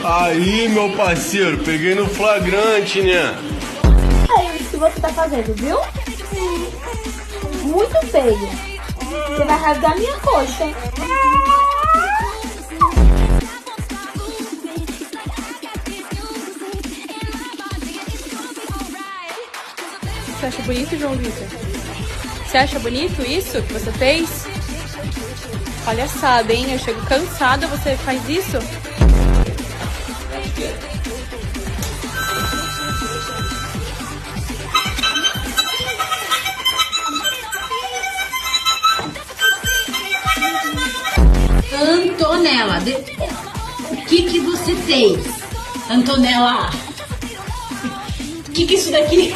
Aí, meu parceiro, peguei no flagrante, né? É isso que você tá fazendo, viu? Muito feio. Você vai rasgar minha coxa. Você acha bonito, João Vitor? Você acha bonito isso que você fez? Palhaçada, hein? Eu chego cansada, você faz isso? Antonella, o que você fez? Antonella, o que é isso daqui?